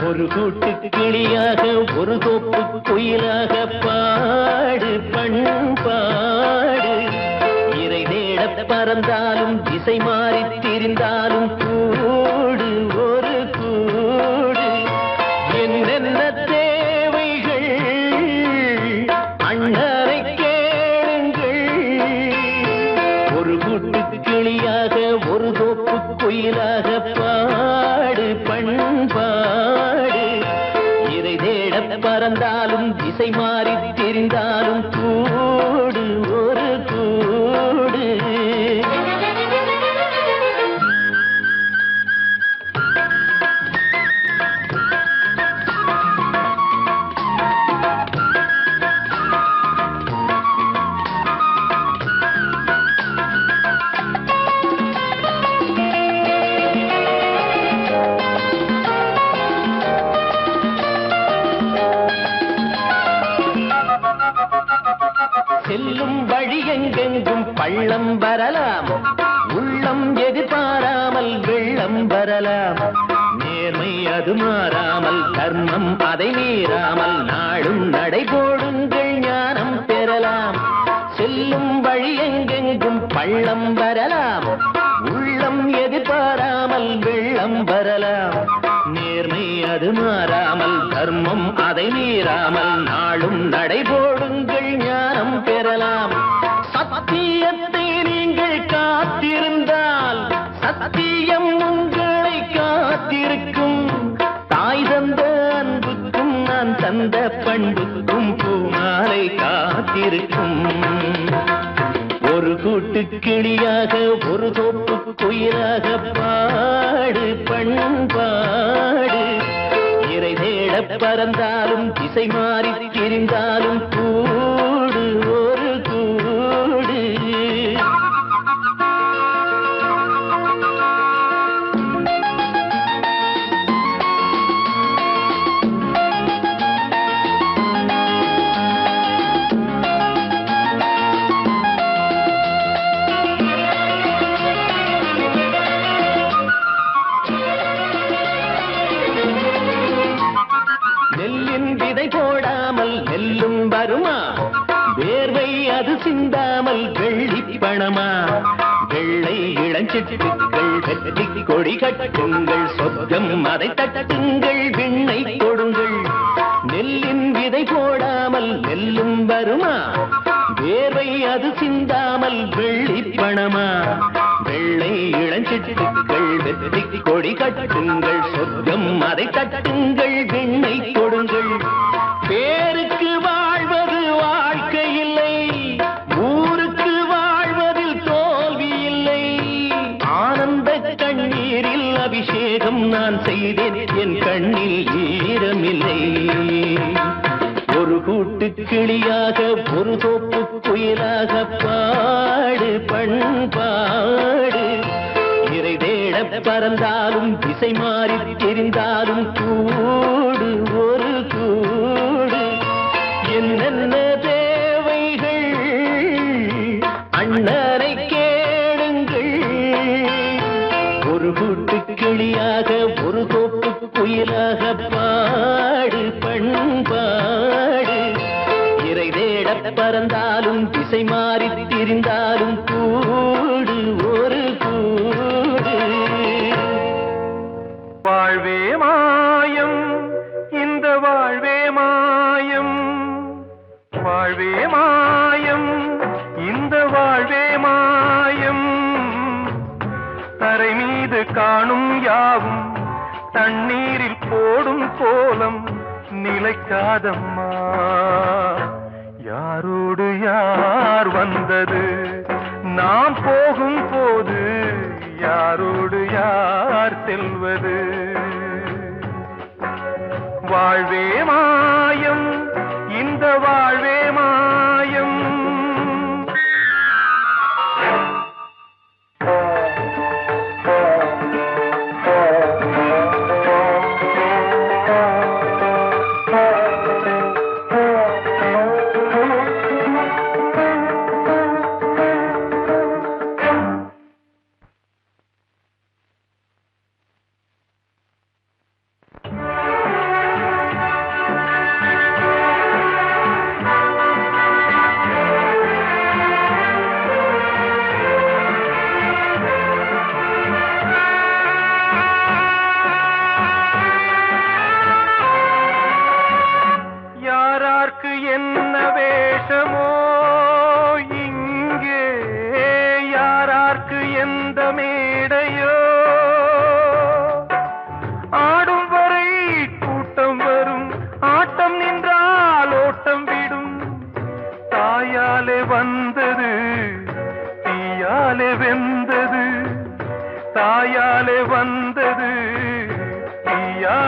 ஒரு கூட்டு கிளியாக ஒரு தோப்பு குயிலாக பாடு பண்பாடு. இறை தேட பறந்தாலும் திசை மாறி திரிந்தாலும் கூடு ஒரு கூடு. என்னென்ன தேவைகள் அண்ணரை கேளுங்கள். ஒரு கூட்டு கிளியாக ஒரு தோப்பு குயிலாக பாடு பண்பாடு. இறை தேட பறந்தாலும் திசை மாறி திரிந்தாலும் கூடு ஒரு கூடு. செல்லும் வழி எங்கெங்கும் பள்ளம் வரலாம், உள்ளம் எதிர்பாராமல் வெள்ளம் வரலாம். நேர்மை அது மாறாமல் தர்மம் அதை மீறாமல் நாடும் நடைபோடுங்கள் ஞானம் பெறலாம். செல்லும் வழி எங்கெங்கும் பள்ளம் வரலாம், உள்ளம் எதிர்பாராமல் வெள்ளம் வரலாம். நேர்மை அது மாறாமல் தர்மம் அதை மீறாமல் நாளும் நடைபோடுங்கள் ஞானம் பெறலாம். சத்தியத்தை நீங்கள் காத்திருந்தால் சத்தியம் உங்களை காத்திருக்கும். தாய் தந்த அன்புக்கும் நான் தந்த பண்புக்கும் பூமாலை காத்திருக்கும். ஒரு கூட்டு கிளியாக ஒரு தோப்பு குயிலாக பாடு பண்பாடு. இறை தேட பறந்தாலும் திசை மாறி திரிந்தாலும் கூடு ஒரு கூடு. நெல்லின் விதை போடாமல் நெல்லும் வருமா? வேர்வை அது சிந்தாமல் வெள்ளி பணமா? வெள்ளை இளஞ்சிட்டுக்கள் வெற்றி கொடி கட்டுங்கள், சொர்க்கம் அதை தட்டுங்கள், விண்ணை கொடுங்கள். நெல்லின் விதை போடாமல் நெல்லும் வருமா? வேர்வை அது சிந்தாமல் வெள்ளி பணமா? வெள்ளை இளஞ்சிட்டுக்கள் வெற்றி கொடி கட்டுங்கள், சொர்க்கம் அதை தட்டுங்கள், விண்ணை கொடுங்கள். பேருக்கு வாழ்வது வாழ்க்கை இல்லை, ஊருக்கு வாழ்வதில் தோல்வி இல்லை. ஆனந்த கண்ணீரில் அபிஷேகம் நான் செய்தேன், என் கண்ணில் ஈரமில்லை. ஒரு கூட்டு கிளியாக ஒரு தோப்பு குயிலாக பாடு பண்பாடு. இறை தேட பறந்தாலும் திசை மாறி தெரிந்தாலும் கூடு ஒரு கூடு. என்னென்ன தேவைகள் அண்ணரை கேளுங்கள். ஒரு கூட்டு கிளியாக ஒரு தோப்பு குயிலாக பாடு பண்பாடு. இறை தேட பறந்தாலும் திசை மாறி திரிந்தாலும் கூடு ஒரு கூடு. வாழ்வே மாயம் இந்த வாழ்வே மாயம், வாழ்வே மாயம் இந்த வாழ்வே மாயம். தரை மீது காணும் யாவும் தண்ணீரில் போடும் கோலம் நிலைக்காதம்மா. யாரோடு யார் வந்தது நாம் போகும் போது, யாரோடு யார் செல்வது? வாழ்வே மாயம் இந்த வாழ்வே மாயம்.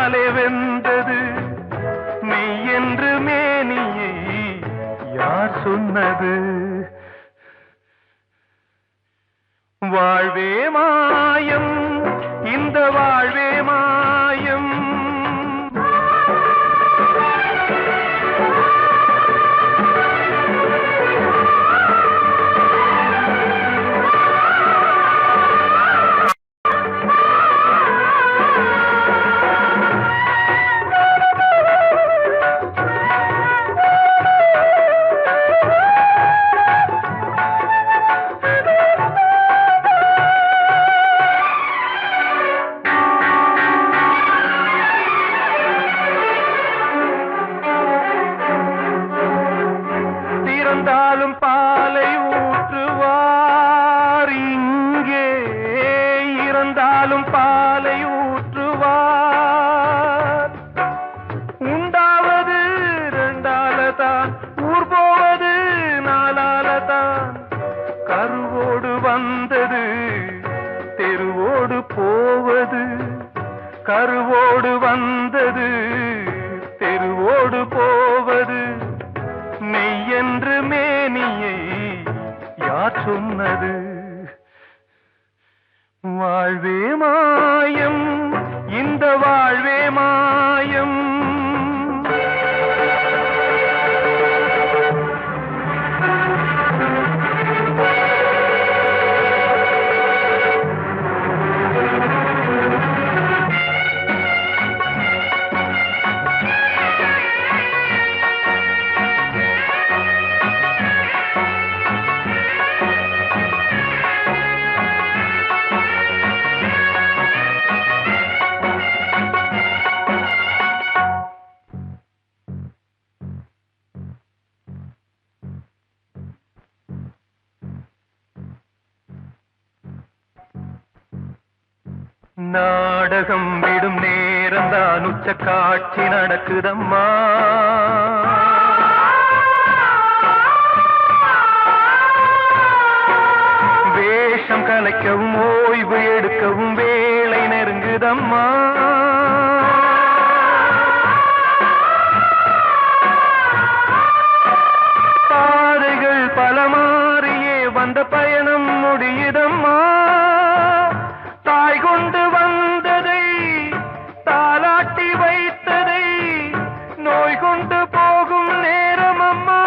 கண்ணாலே வெந்தது மெய் என்று மேனியை யார் சொன்னது வாழ்வே மாயம் இந்த வாழ்வே மாயம் இறந்தாலும் பாலை ஊற்றுவார் இங்கே இறந்தாலும் பாலை ஊற்றுவார் உண்டாவது ரெண்டாலதான் ஊர் போவது நாலாலதான் கருவோடு வந்தது தெருவோடு போவது கருவோடு வந்தது தெருவோடு போவது மெய் என்று மேனியை யார் சொன்னது வாழ்வே மாயம் இந்த வாழ்வே மாயம் நாடகம் விடும் நேரம்தான் உச்ச காட்சி நடக்குதம்மா வேஷம் கலைக்கவும் ஓய்வு எடுக்கவும் வேளை நெருங்குதம்மா பாதைகள் பல மாறியே வந்த பயணம் முடியுதம்மா தாய் கொண்டு வந்ததை தாலாட்டி வைத்ததை நோய் கொண்டு போகும் நேரம் அம்மா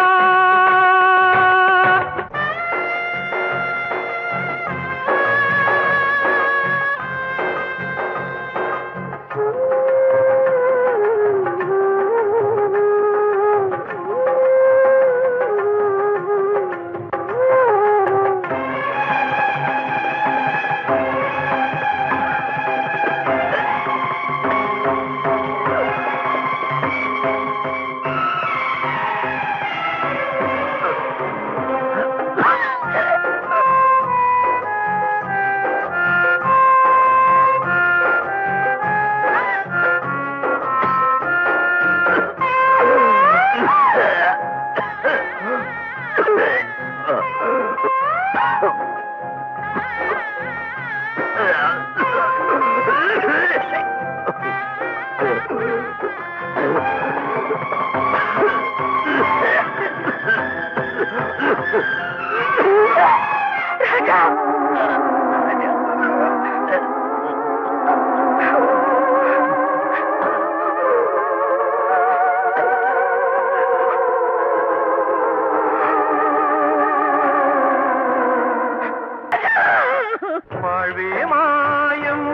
வாழ்வே மாயம்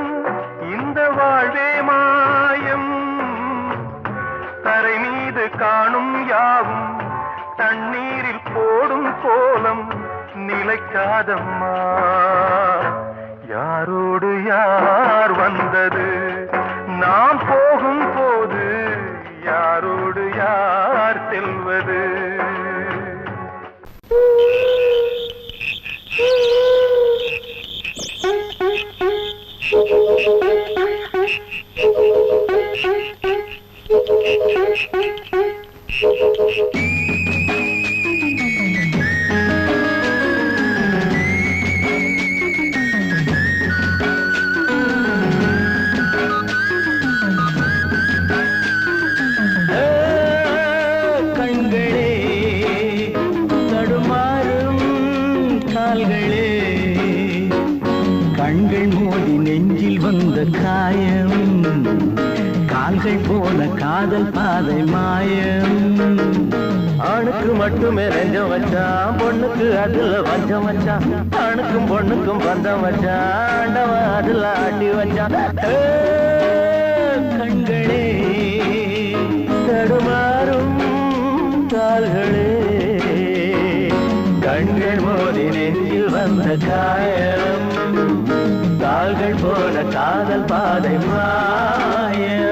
இந்த வாழ்வே மாயம் தரை மீது காணும் யாவும் தண்ணீரில் போடும் கோலம் நிலைக்காதம்மா யாரோடு யார் வந்தது நாம் போகும் போது யாரோடு யார் செல்வது கால்கள் போன காதல் பாதை மாயம். ஆணுக்கு மட்டுமே நெஞ்சம் வச்சான், பொண்ணுக்கு அதுல வஞ்சம் வச்சான். ஆணுக்கும் பொண்ணுக்கும் பந்தம் வச்சான், ஆண்டவன் அதுல ஆட்டி வச்சான். கண்களே தடுமாறும் கால்களே, கண்கள் மோதி நெஞ்சில் வந்த காயம். கால்கள் போல காதல் பாதை மாயம்.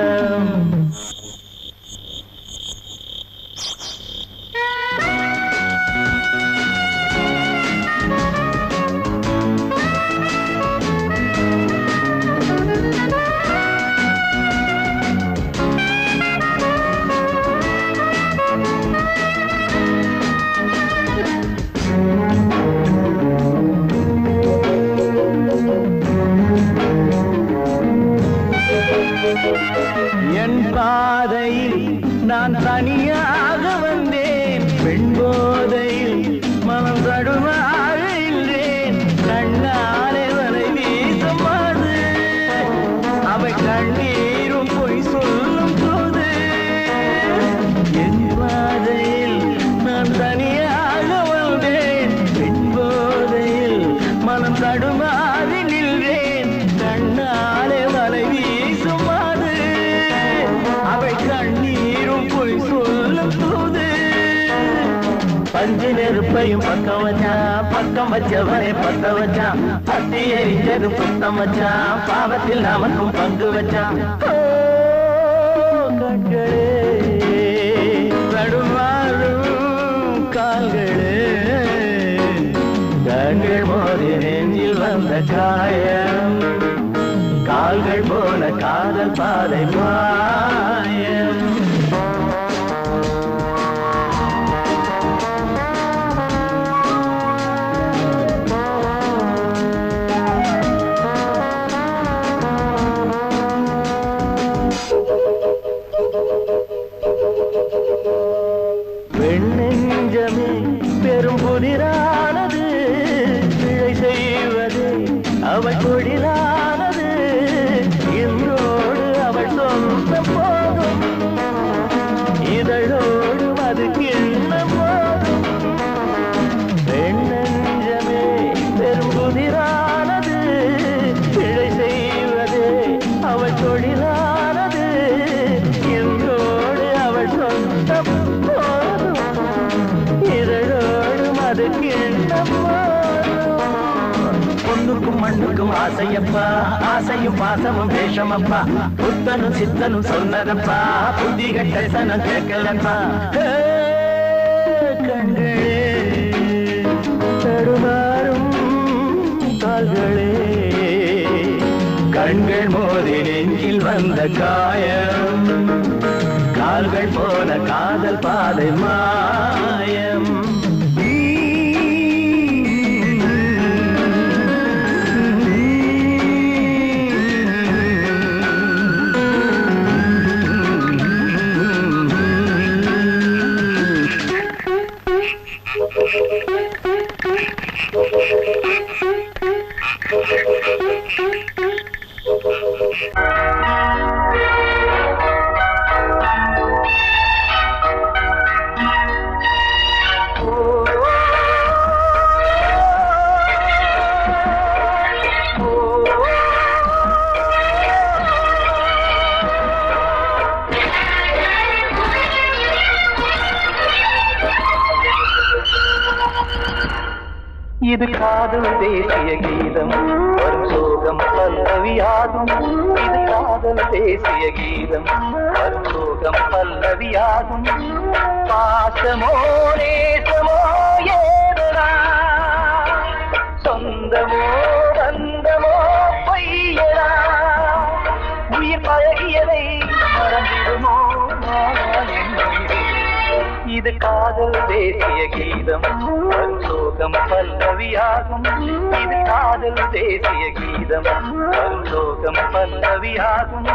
என் பாதையில் நான் தனியாக வந்தேன், பெண் போதையில் மனம் தடுமாக இல்லேன். கண்ணாலே வலை வீசமாது, அவை கண்ணீரும் பொய் சொல்லும் போது. என் பாதையில் நான் தனியாக வந்தேன், பெண் போதையில் மனம் தடுமாக நின்றேன். கண்ணாலே வலை வீசுமாது, அவை கண்ணீரும் பொய் சொல்லும் போது. பஞ்சு நெருப்பையும் பக்கம் வச்சான், பக்கம் வச்சவரை பத்த வச்சான். பத்தி எரிஞ்சதும் புத்தம் வச்சான், பாவத்தில் நமக்கும் பங்கு வச்சான். கண்களே தடுமாறும் கால்களே, கண்கள் மோதி நெஞ்சில் வந்த காயம். கால்கள் போல காதல் பாதை மாயம். வெண்ணெஞ்சமே பெரும் புதிரானது, பிழை செய்வது அவள் தொழிலானது. இன்றோடு அவள் சொந்த போதும், இதழோடு அது கிண்ண போதும். வெண்ணெஞ்சமே பெரும் புதிரானது, பிழை செய்வது அவள் தொழிலானது. இன்றோடு அவள் சொந்த போதும், இதழோடு அது கிண்ண போதும். பொண்ணுக்கும் மண்ணுக்கும் ஆசையப்பா, ஆசையும் பாசமும் வேஷமப்பா. புத்தனும் சித்தனும் சொன்னதப்பா, புத்தி கட்ட சனம் கேட்கலப்பா. கண்களே தடுமாறும் கால்களே, கண்கள் மோதி நெஞ்சில் வந்த காயம். கால்கள் போல காதல் பாதை மாயம். இது காதல் தேசிய கீதம், வரும் சோகம் பல்லவியாகும். இது காதல் தேசிய கீதம், வரும் சோகம் பல்லவியாகும். பாசமோ நேசமோ ஏதனா, சொந்தமோ பந்தமோ பொய்யனா. உயிர் பழகியதை மறந்திடுமோ இது காதல் தேசிய கீதம், வரும் சோகம் பல்லவியாகும். இது காதல் தேசிய கீதம், வரும் சோகம் பல்லவியாகும்.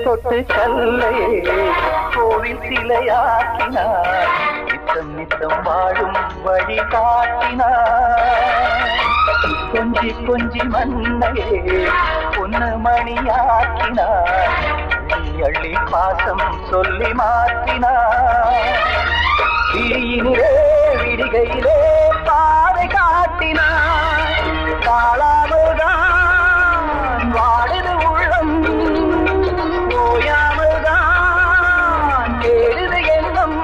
தொட்டு கல்லையே கோவில் சிலையாக்கினார். நித்தம் நித்தம் வாழும் வழி காட்டினார். கொஞ்சி கொஞ்சி மண்ணையே பொன்னு மணியாக்கினார். அள்ளி பாசம் சொல்லி மாற்றினார். விழியினிலே விடிகையிலே பாதை காட்டினார். காளாமல்தான் வாடுது உள்ளம், ஓயாமல்தான் கேடுது எண்ணம்.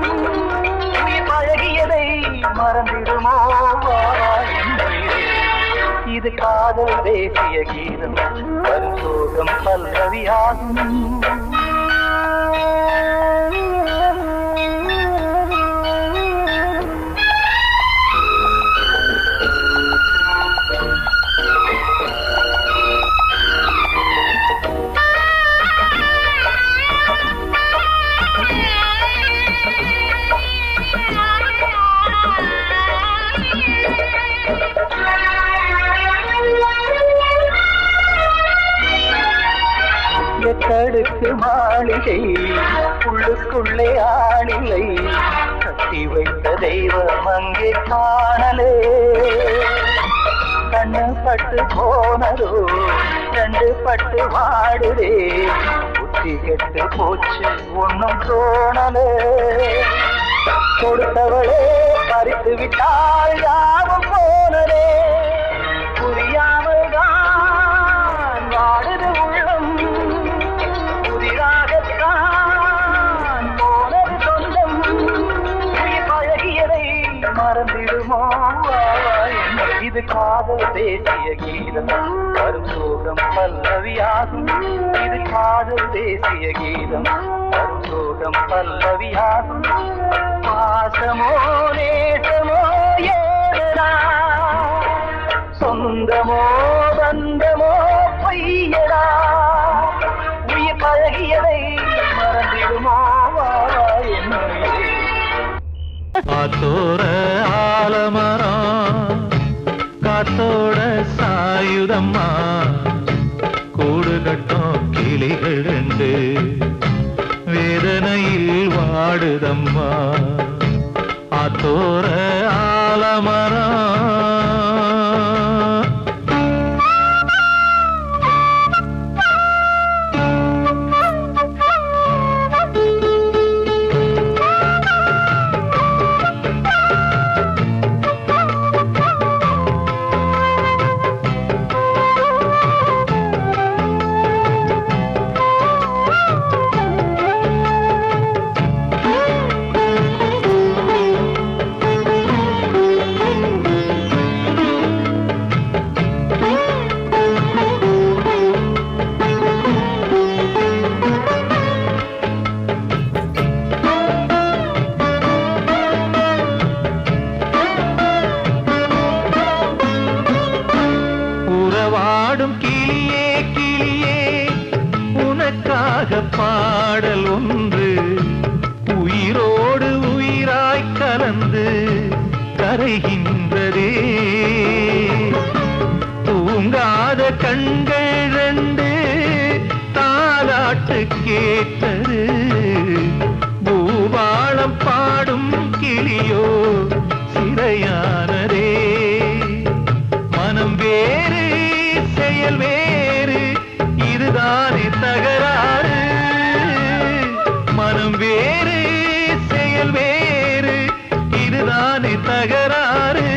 உயிர் பழகியதை மறந்திடுமோ இது காதல் தேசிய கீதம். பரிசோகம் பல்லவியாகும். கடுக்கு மாளிகை உள்ளுக்குள்ளே ஆளிலை. கட்டி வைத்த தெய்வம் அங்கே காணலே. கண்ணு பட்டு போனதோ ரெண்டு பட்டு வாடுதே. புத்தி கெட்டு போச்சு ஒன்னும் தோணலே. கொடுத்தவளே பறித்து விட்டால் யாவும் போனதே. புரியாமல் தான் வாடுது உள்ளம். புதிராகத்தான் போனது சொந்தம். உயிர் பழகியதை மறந்திடுமோ இது காதல் தேசிய கீதம். வரும் சோகம் பல்லவியாகும். இது காதல் தேசிய கீதம். வரும் சோகம் பல்லவியாகும். பாசமோ நேசமோ ஏதா, சொந்தமோ பந்தமோ பொய்யடா. உயிர் பழகியதை மறந்திடுமோ காத்தோர ஆலமரம் காத்தோட சாயுதம்மா. கூடு கட்டும் கிளிகள் ரெண்டு வேதனையில் வாடுதம்மா. ஆத்தோர ஆலமரம். பாடல் ஒன்று உயிரோடு உயிராய் கலந்து கரைகின்றதே. தூங்காத கண்கள் ரெண்டு தாலாட்டு கேட்டது. பூபாளம் பாடும் கிளியோ சிறையானதே. மனம் வேறு செயல் வேறு இதுதானே தகராறு. மனம் வேறு செயல் வேறு இதுதானே தகராறு.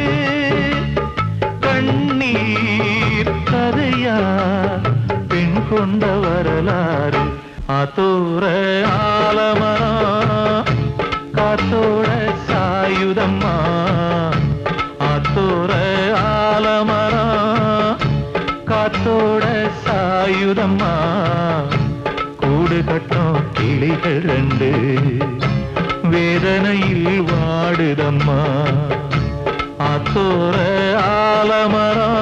கண்ணீர் கதையா பெண் கொண்ட வரலாறு. ஆத்தோர ஆலமரம் காத்தோட சாயுதம்மா. ஆத்தோர ஆலமரம் காத்தோட சாயுதம்மா. கூடு கட்டும் கிளிகள் ரெண்டு வேதனையில் வாடுதம்மா. ஆத்தோர ஆலமரம்.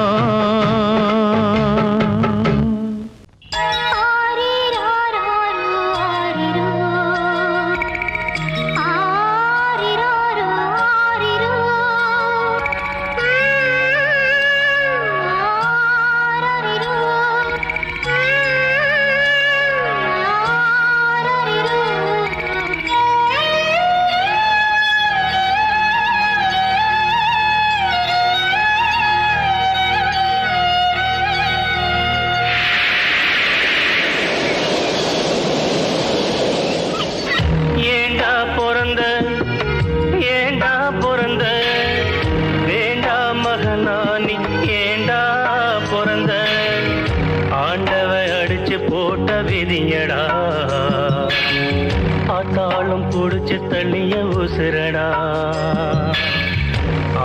ஆத்தாளும் புடிச்சு தள்ளிய உசுரடா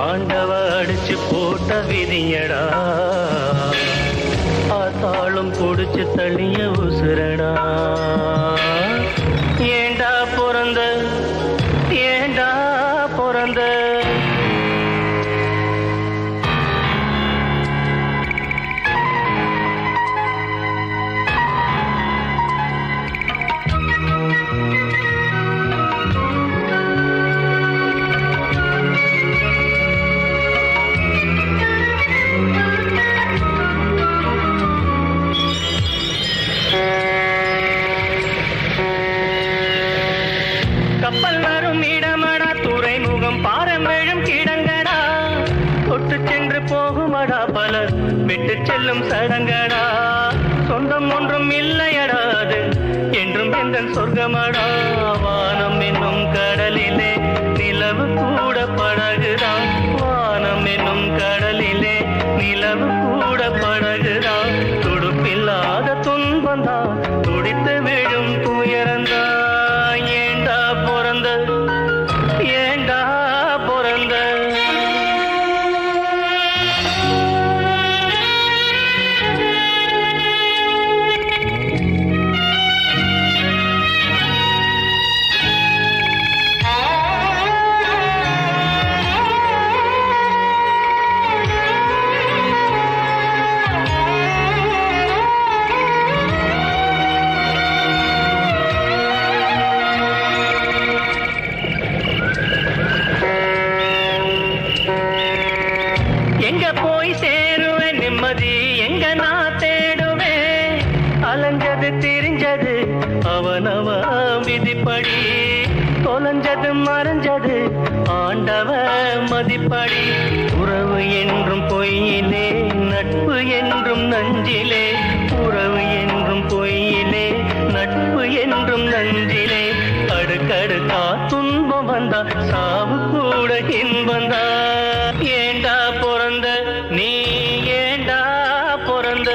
ஆண்டவ அடிச்சு போட்ட விதியடா ஆத்தாளும் புடிச்சு தள்ளிய உசுரடா ஏண்டா பிறந்த ஏண்டா பிறந்த கப்பல் வரும் இடமடா துறைமுகம் பாரம்பெழும் கிடங்கடா தொட்டு சென்று போகுமடா பலர் விட்டு செல்லும் சடங்கடா சொந்தம் ஒன்றும் இல்லையடா அது என்றும் எங்கள் சொர்க்கமடா வானம் என்னும் கடலிலே நிலவு கூட படகுதான் வானம் என்னும் கடலிலே நிலவு கூட படகுதான் துடுப்பில்லாத துன்பந்தான் துடித்து விழும் துயரந்தான் ஏண்டா பிறந்த எங்க போய் சேருவேன் நிம்மதி எங்க நான் தேடுவேன் அலைஞ்சது திரிஞ்சது அவனவ விதிப்படி தொலைஞ்சது மறைஞ்சது ஆண்டவ மதிப்படி உறவு என்றும் பொய்யிலே நட்பு என்றும் நஞ்சிலே உறவு என்றும் பொய்யிலே நட்பு என்றும் நஞ்சிலே அடுக்கடுக்கா துன்பம் வந்தா சாவு கூட இன்பந்தா ஏண்டா பிறந்த நீ ஏண்டா பிறந்த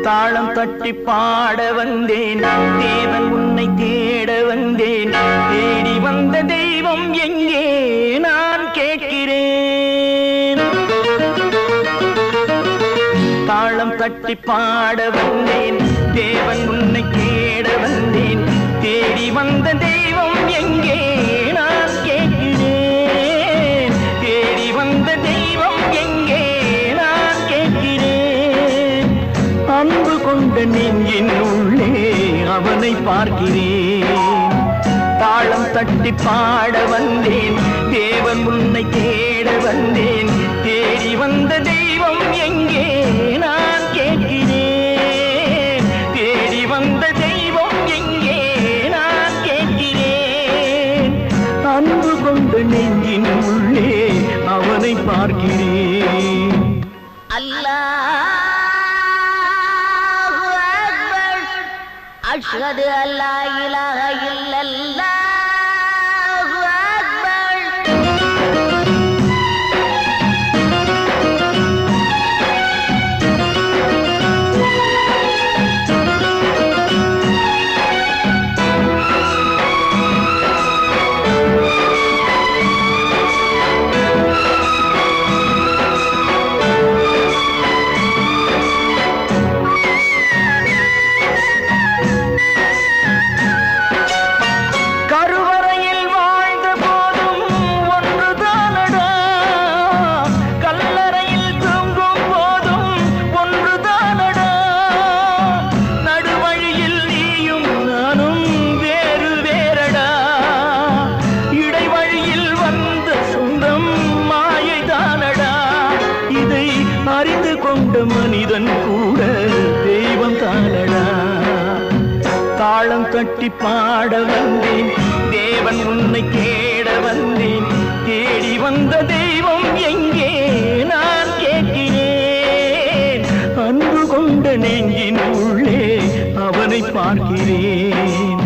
தாளம் தட்டி பாட வந்தேன் தேவன் உன்னை தேட வந்தேன் தேடி வந்த தெய்வம் எங்கே நான் கேட்கிறேன் தாளம் தட்டி பாட வந்தேன் தேவன் உன்னை தேட வந்தேன் தேடி வந்த தெய்வம் எங்கே நான் கேட்கிறேன் தேடி வந்த தெய்வம் எங்கே நான் கேட்கிறேன் அன்பு கொண்ட நெஞ்சின் உள்ளே அவனை பார்க்கிறேன் தாளம் தட்டி பாட வந்தேன் தேவன் உன்னை தேட வந்தேன் தேடி வந்த தெய்வம் எங்கே நான் கேட்கிறேன் தேடி வந்த தெய்வம் எங்கே நான் கேட்கிறேன் அன்பு கொண்ட நெஞ்சின் உள்ளே அவனை பார்க்கிறேன் அல்லாஹ் அக்பர் அஷ்ஹது அல்லா இலாஹ இல்லல்லாஹ் மனிதன் கூட தெய்வம் தானடா தாளம் தட்டி பாட வந்தேன் தேவன் உன்னை தேட வந்தேன் தேடி வந்த தெய்வம் எங்கே நான் கேட்கிறேன் அன்பு கொண்ட நெஞ்சின் உள்ளே அவனை பார்க்கிறேன்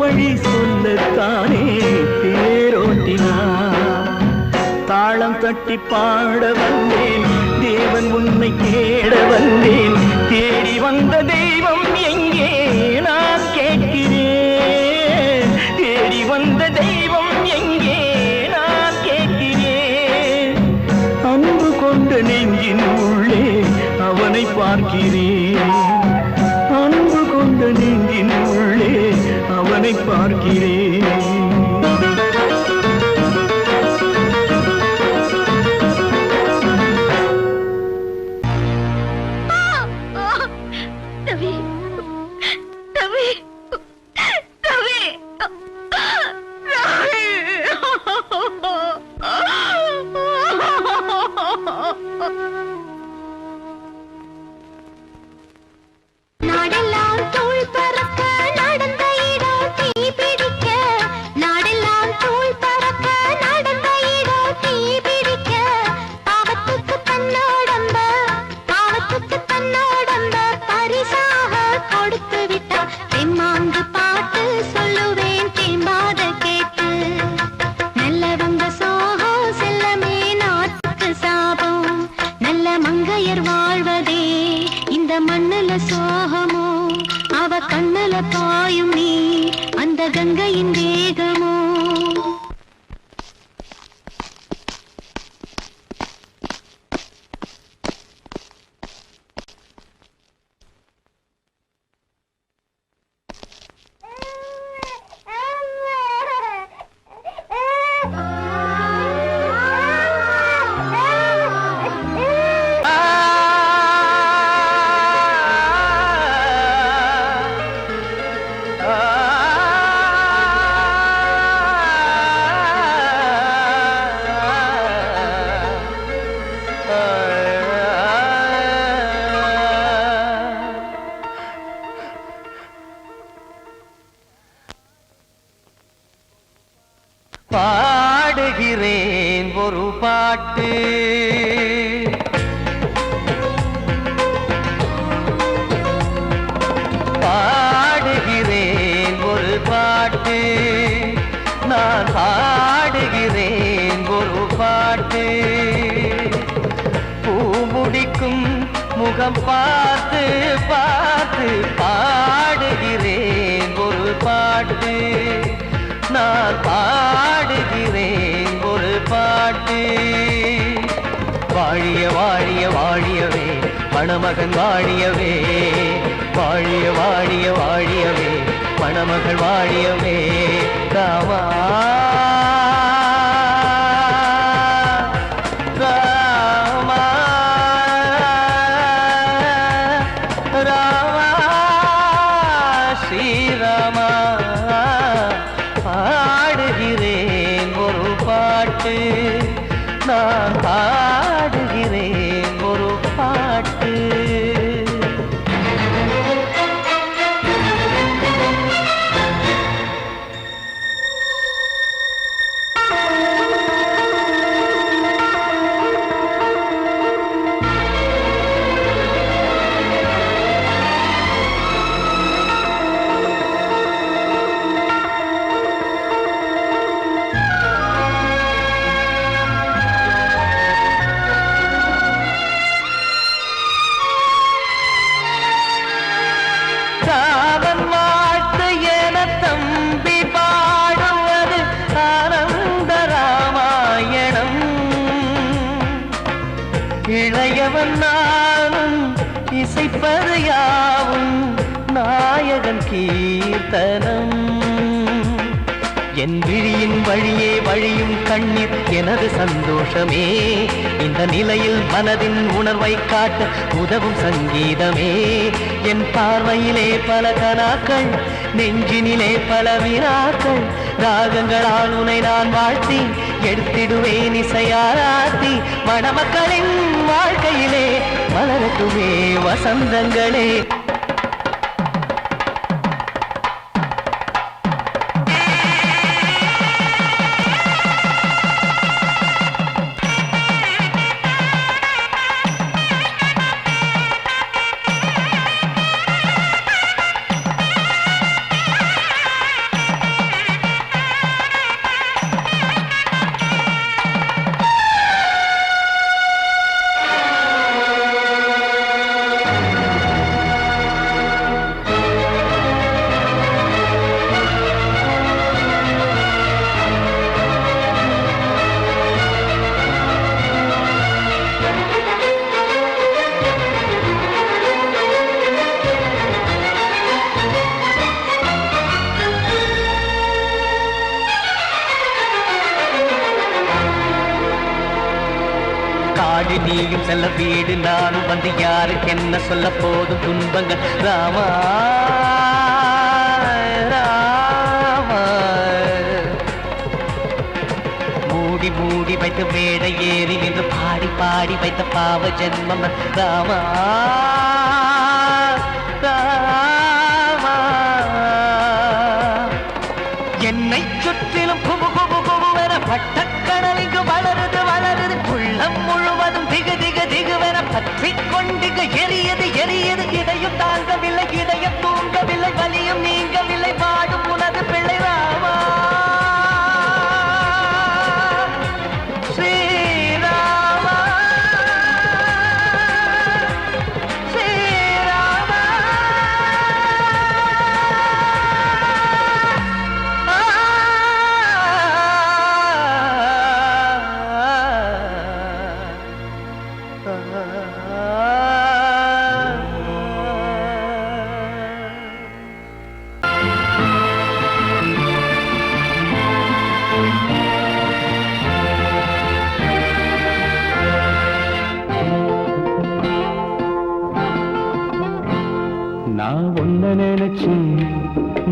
வழி சொல்லத்தானே தேரோட்டினார். தாளம் தட்டி பாட வந்தேன், தேவன் உன்னை தேட வந்தேன். தேடி வந்த தெய்வம் எங்கே நான் கேட்கிறேன். தேடி வந்த தெய்வம் எங்கே நான் கேட்கிறேன். அன்பு கொண்ட நெஞ்சின் உள்ளே அவனை பார்க்கிறேன். அன்பு கொண்ட நெஞ்சின் உள்ளே அவனை பார்க்கிறேன். பாடுகிறேன் ஒரு பாட்டு, பாடுகிறேன் ஒரு பாட்டு, நான் பாடுகிறேன் ஒரு பாட்டு. பூ முடிக்கும் முகம் பார்த்து பார்த்து பாடுகிறேன் ஒரு பாட்டு, நான் பாடுகிறேன் ஒரு பாட்டு. வாழிய வாழிய வாழியவே மணமகன் வாழியவே, வாழிய வாழிய வாழியவே மணமகள் வாழியவே. ராமா ராமா ராமா ஸ்ரீராமா. பாடுகிறேன் ஒரு பாட்டு, நான் பாடுகிறேன் ஒரு பாட்டு. ராமன் வாழ்த்து என தம்பி பாடுவது ஆனந்த ராமாயணம். இளையவன் நானும் இசைப்பது யாவும் நாயகன் கீர்த்தனம். என் விழியின் வழியே வழியும் கண்ணீர் எனது சந்தோஷமே. இந்த நிலையில் மனதின் உணர்வை காட்ட உதவும் சங்கீதமே. என் பார்வையிலே பல கனாக்கள், நெஞ்சினிலே பல வினாக்கள். ராகங்களால் உனை நான் வாழ்த்தி எடுத்திடுவேன் இசையாராத்தி. மணமக்களின் வாழ்க்கையிலே மலரட்டுமே வசந்தங்களே. வாடி நீயும் செல்ல வீடு நானும் வந்து யாருக்கு என்ன சொல்ல போதும் துன்பங்கள் ராமா ராமா மூடி மூடி வைத்த மேடை ஏறி நின்று பாடி பாடி வைத்த பாவ ஜென்மம் ராமா ராமா என்னை சுற்றிலும் குபு குபு குபுவென பட்டக்கடல் இங்கு வளருது வளருது உள்ளம் முழுவதும் திகு திகு திகுவென பற்றிக் கொண்டு எரியது எரியது இதையும் தாங்கவில்லை இதயம் தூங்கவில்லை வலியும் நீங்கவில்லை பாடும் உனது பிள்ளை ராமா ஸ்ரீராமா ஸ்ரீராமா நான் ஒன்ன நினைச்சு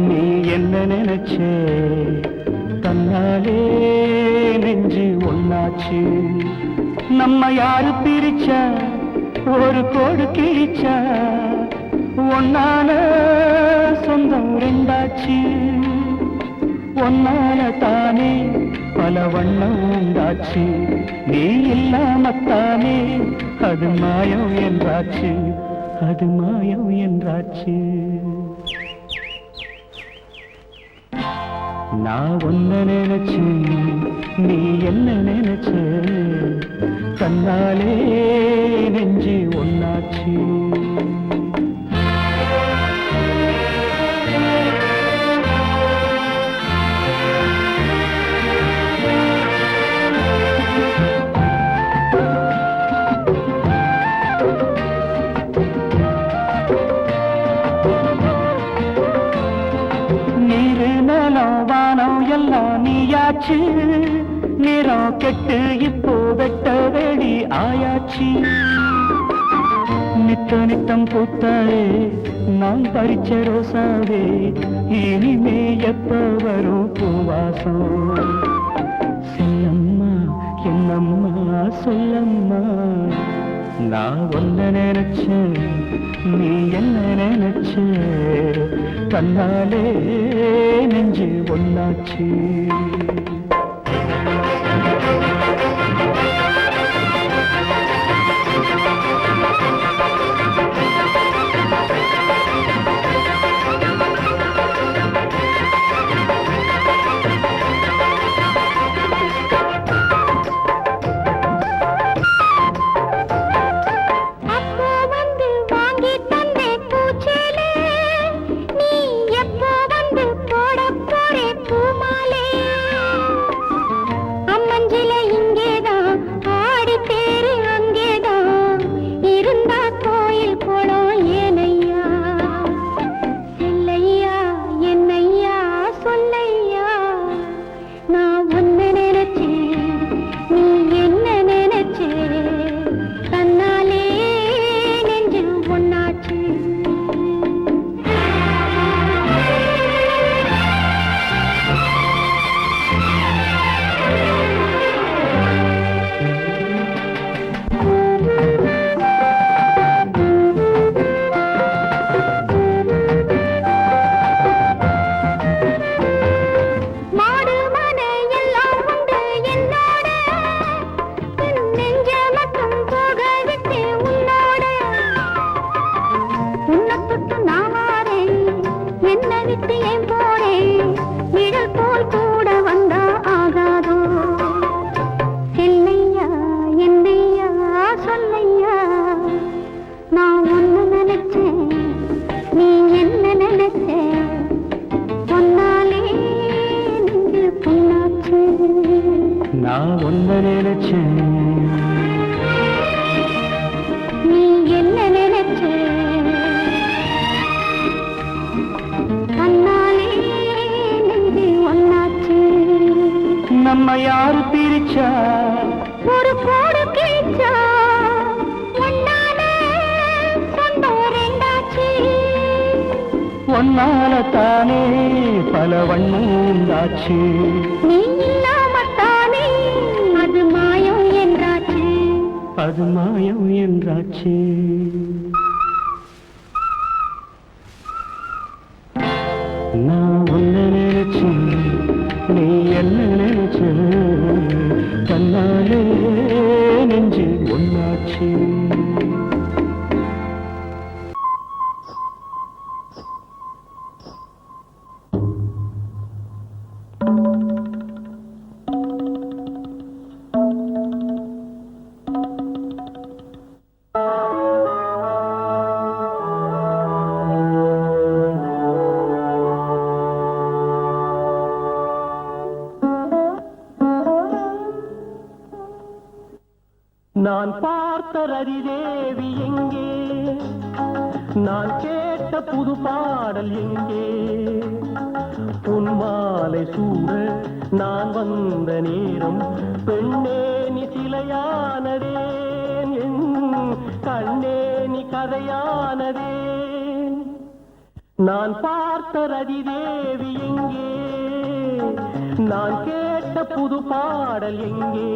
நீ என்ன நினைச்சே தன்னாலே நெஞ்சு ஒன்னாச்சு நம்ம யாரு பிரிச்சா ஒரு கோடு கிழிச்சா ஒன்னான சொந்தம் ரெண்டாச்சு ஒன்னால தானே பல வண்ணம் உண்டாச்சு நீ இல்லாமத்தானே அது மாயம் என்றாச்சு அது மாயம் என்றாச்சு நான் ஒன்ன நினைச்சு நீ என்ன நினைச்ச தன்னாலே நெஞ்சு ஒன்னாச்சு எல்லாம் நீயாச்சு நிறம் கெட்டு இப்போ வெட்ட வெடி ஆயாச்சு நித்த நித்தம் பூத்தாயே நான் பறிச்ச ரோசாவே இனிமே எப்ப வரும் பூவாசம் செல்லம்மா என்னம்மா சொல்லம்மா நான் ஒன்ன நினைச்சேன் நீ என்ன நினைச்ச தன்னாலே நெஞ்சு ஒன்னாச்சு நான் ஒன்ன நினைச்சேன் நீ என்ன நினைச்ச கண்ணாலே நெஞ்சு ஒன்னாச்சு நம்ம யாரு பிரிச்சா ஒரு கோடு கிழிச்சா பொன்னால தானே பல வண்ணம் உண்டாச்சு. நீ இல்லாமத்தானே அது மாயம் என்றாச்சு. அது மாயம் என்றாச்சு. நான் உன்னை நினைச்சு நீ என்ன நினைச்ச தன்னாலே நெஞ்சு ஒன்னாச்சு. நான் பார்த்த ரதிதேவி எங்கே, நான் கேட்ட புது பாடல் எங்கே, உன் மாலை சூட நான் வந்த நேரம் பெண்ணே நீ சிலையானதே, கண்ணே நீ கதையானதே. நான் பார்த்த ரதிதேவி எங்கே, நான் கேட்ட புது பாடல் எங்கே.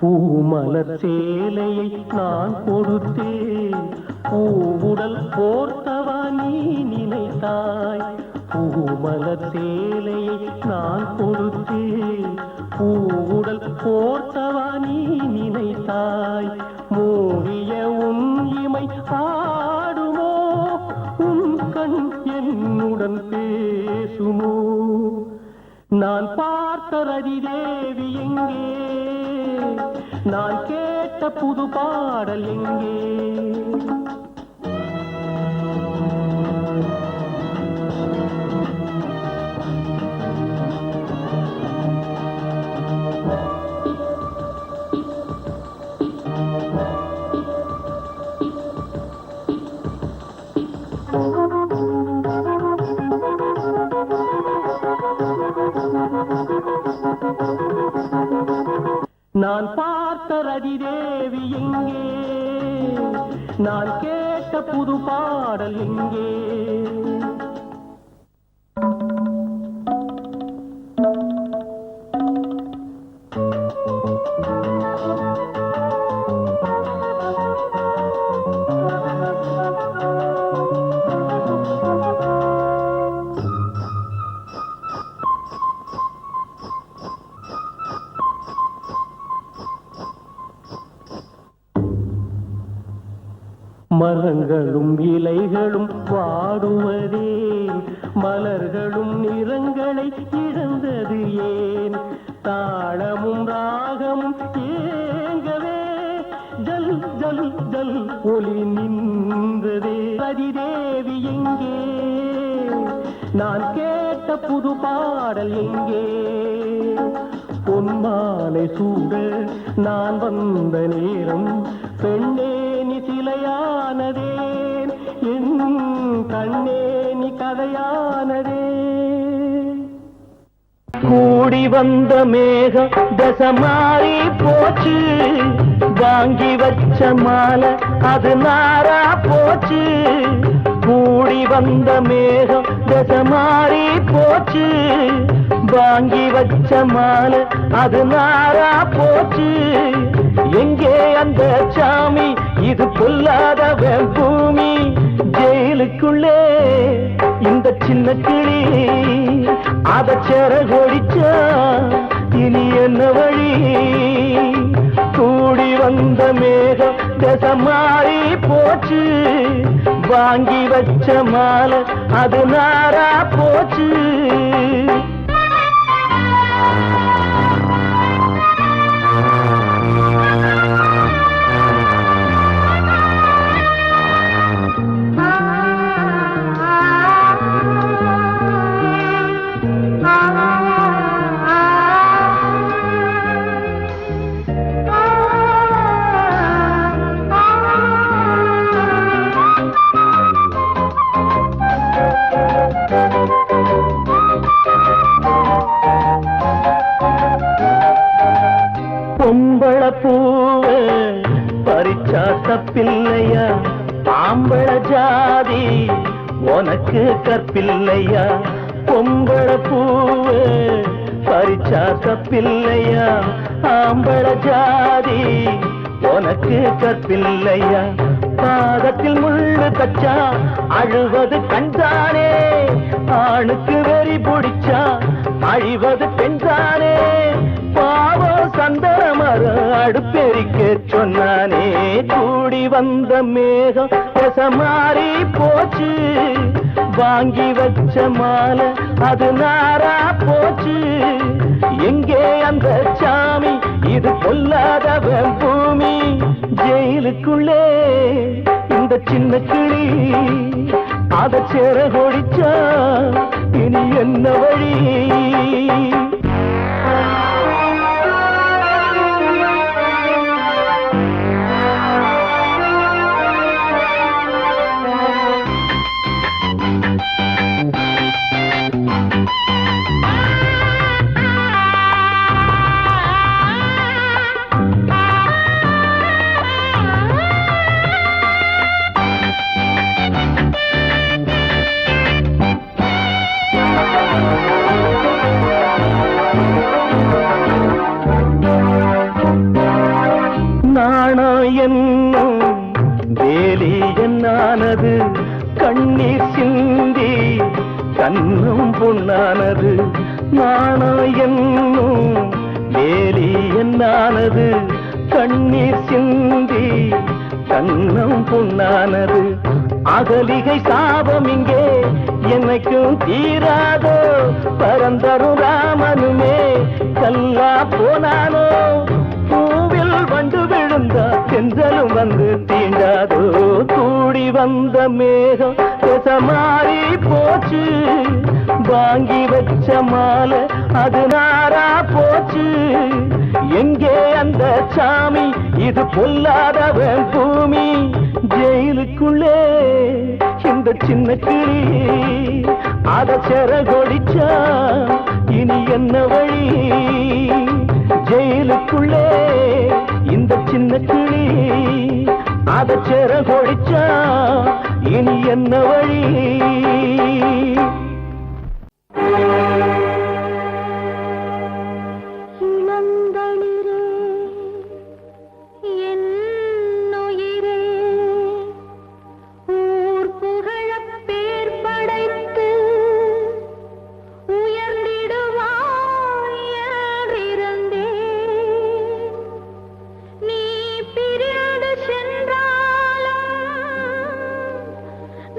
பூமலர் சேலையை நான் கொடுத்தேன், பூவுடல் போர்த்தவா நீ நினைத்தாய். பூமலர் சேலையை நான் கொடுத்தேன், பூவுடல் போர்த்தவா நீ நினைத்தாய். மூடிய உன் இமை ஆடுமோ, உன் கண் என்னுடன் பேசுமோ. நான் பார்த்த ரதிதேவி எங்கே, நான் கேட்ட புது பாடல் எங்கே. நான் பார்த்த ரதிதேவி எங்கே, நான் கேட்ட புது பாடல் எங்கே. மரங்களும் இலைகளும் வாடுவதே, மலர்களும் நிறங்களை இழந்தது ஏன். தாளமும் ராகமும் ஏங்கவே ஜல் ஜல் ஜல் ஒளி நின்றதே. ரதிதேவி எங்கே, நான் கேட்ட புது பாடல் எங்கே. பொன்மாலை சூட நான் வந்த நேரம் பெண்ணே நீ சிலையானதே, என் கண்ணே நீ கதையானதே. கூடி வந்த மேகம் தசை மாறி போச்சு, வாங்கி வச்ச மாலை அது நாரா போச்சு. கூடி வந்த மேகம் தசை மாறி போச்சு, வாங்கி வச்ச மாலை அது நாரா போச்சு. எங்கே அந்த சாமி, இது பொல்லாதவன் பூமி. ஜெயிலுக்குள்ளே இந்த சின்ன கிளி அத செரகொடிச்சா இனி என்ன வழி. கூடி வந்த மேகம் தசை மாறி போச்சு, வாங்கி வச்ச மாலை அது நாரா போச்சு. தப்பில்லையா ஆம்பள ஜாதி உனக்கு கற்பில்லையா பொம்பள பூவு பறிச்சா தப்பில்லையா ஆம்பள ஜாதி உனக்கு கற்பில்லையா பாதத்தில் முள்ளு தச்சா அழுவது கண்தானே ஆணுக்கு வெறி பிடிச்சா அழிவது பெண்தானே பாவம் சந்தன மரம் அடுப்பெரிக்க சொன்னானே கூடி வந்த மேகம் மாறி போச்சு வாங்கி வச்ச மாலை அது நாரா போச்சு எங்கே அந்த சாமி இது கொல்லாதவன் பூமி ஜெயிலுக்குள்ளே இந்த சின்ன கிளி அத சேர கொடிச்சா இனி என்ன வழி என்னும் வேலி என்னானது கண்ணீர் சிந்தி கண்ணும் பொன்னானது நாணம் என்னும் வேலி என்னானது கண்ணீர் சிந்தி கண்ணும் பொன்னானது அகலிகை சாபம் இங்கே என்னைக்கும் தீராதோ பரந்தரும் ராமனுமே கல்லா போனானோ பூவில் வண்டு விழுந்தா செஞ்சலும் வந்து தீண்டாதோ கூடி வந்த மேகம் மாறி போச்சு வாங்கி வச்ச மாலை அது நாரா போச்சு எங்கே அந்த சாமி இது பொல்லாதவன் பூமி ஜெயிலுக்குள்ளே இந்த சின்ன கிளி அத செர கொடிச்சா இனி என்ன வழி ஜெயிலுக்குள்ளே இந்த சின்ன கிளி அத செர கொடிச்சா இனி என்ன வழி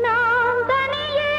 நான் தனியே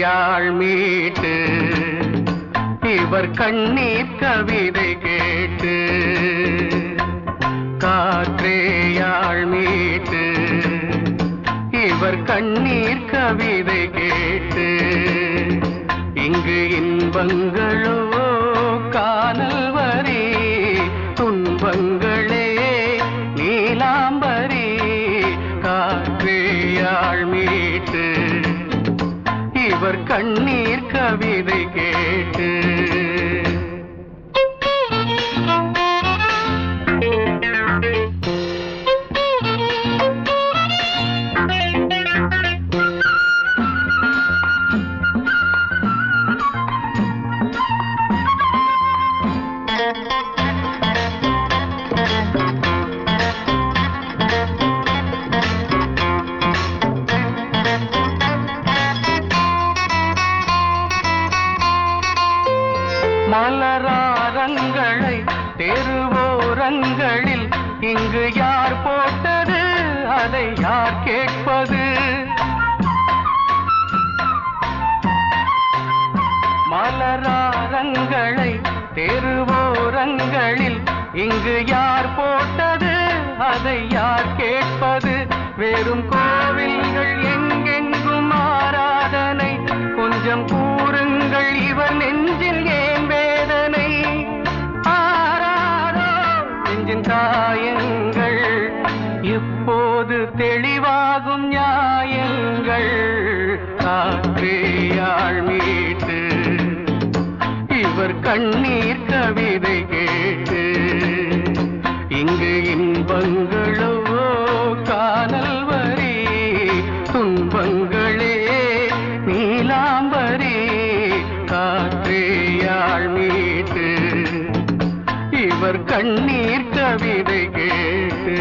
காற்றேயாள் மீட்டு இவர் கண்ணீர் கவிதை கேட்டு காற்றேயாள் மீட்டு இவர் கண்ணீர் கவிதை கேட்டு இங்கு இன்பங்களோ காணல் வரி துன்பங்களே நீலாம்பரி காற்றேயாள் மீட்டு இவர் கண்ணீர் கவிதை கேட்டு மலராரங்களை தெருவோரங்களில் இங்கு யார் போட்டது அதை யார் கேட்பது மலராரங்களை தெருவோரங்களில் இங்கு யார் போட்டது அதை யார் கேட்பது வெறும் கோவில்கள் எங்கெங்கும் ஆராதனை கொஞ்சம் கூறுங்கள் இவர் நெஞ்சில் ஏன் வேதனை ஆராரோ நெஞ்சின் காயங்கள் இப்போது தெளிவாகும் நியாயங்கள் காற்றேயாள் மீட்டு இவர் கண்ணீர் கவிதை கேட்டு இங்கு இன்பங்களோ காணல் வரி துன்பங்களே நீலாம்பரி காற்றேயாள் மீட்டு இவர் கண்ணீர் கவிதை கேட்டு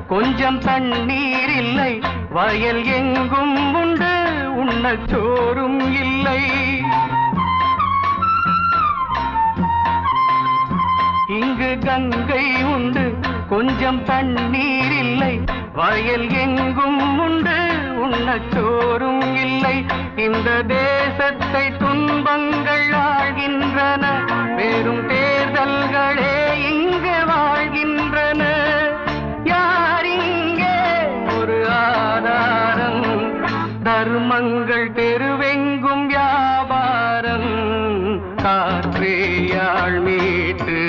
கொஞ்சம் தண்ணீர் இல்லை வயல் எங்கும் உண்டு உண்ணச் சோறும் இல்லை இங்கு கங்கை உண்டு கொஞ்சம் தண்ணீர் இல்லை வயல் எங்கும் உண்டு உண்ணச் சோறும் இல்லை இந்த தேசத்தை துன்பங்கள் ஆழ்கின்றன வெறும் தேர்தல்களே இங்கு வாழ்கின்றன தர்மங்கள் தெருவெங்கும் வியாபாரம் காற்றேயாள் மீட்டு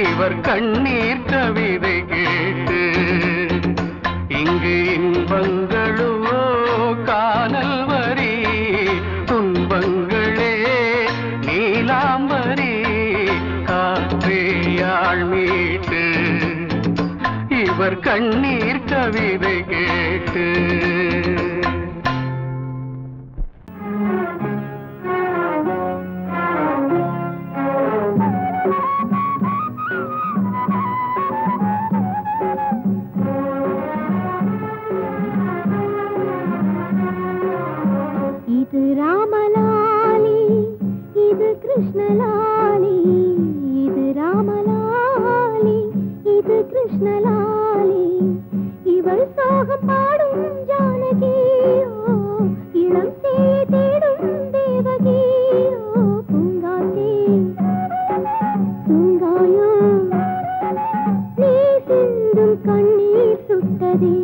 இவர் கண்ணீர் கவிதை கேட்டு இங்கு இன்பங்களோ காணல் வரி துன்பங்களே நீலாம்பரி காற்றேயாள் மீட்டு இவர் கண்ணீர் கவிதை கேட்டு இது ராமலாலி இது கிருஷ்ணலாலி இது ராமலாலி இது கிருஷ்ணலாலி இவள் சோகம் பாடும் ஜானகியோ இளம் சேயை தேடும் தேவகியோ பூங்காத்தே தூங்காயோ நீ சிந்தும் கண்ணீர் சுட்டதே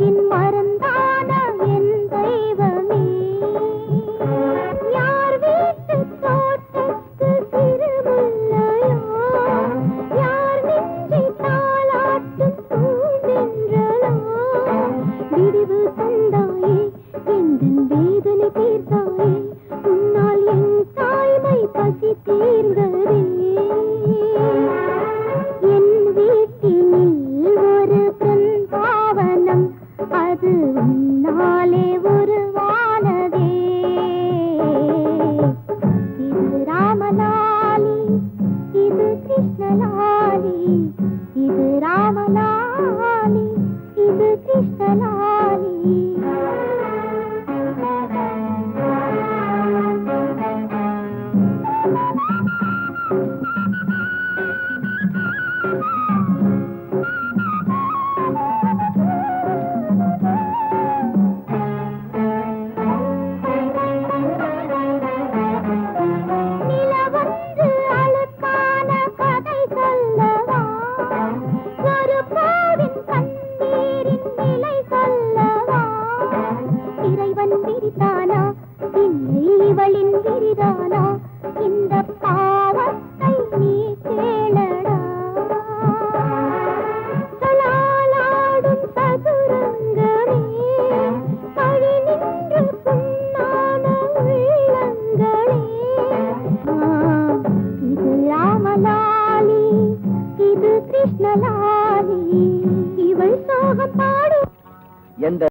உயிரின் மறந்தான என் தெய்வமே யார் வீட்டு தோட்டத்து சிறுமுல்லையோ யார் நெஞ்சை தாளாட்டும் பூந்தென்றலோ விடிவு தந்தாயே எந்தன் வேதனை தீர்த்தாயே உன்னால் என் தாய்மை பசி தீர்ந்ததே என் வீட்டினில் ஒரு பிருந்தாவனம் அது உன்னாலே உருவானதே இது ராமலாலி இது கிருஷ்ணலாலி இது ராமலாலி இது கிருஷ்ணலாலி நிலவொன்று அழுக்கான கதை சொல்லவா ஒரு பூவின் கண்ணீரின் நிலை சொல்லவா இறைவன் விரிதானா இல்லை இவளின் விரிதானா இந்த பாவத்தை நீ கேளடா சலாலாடும் சதுரங்கமே பழி நின்று புண்ணான உள்ளங்களே இது ராமலாலி இது கிருஷ்ணலாலி இவள் சோகம் பாடும் எந்த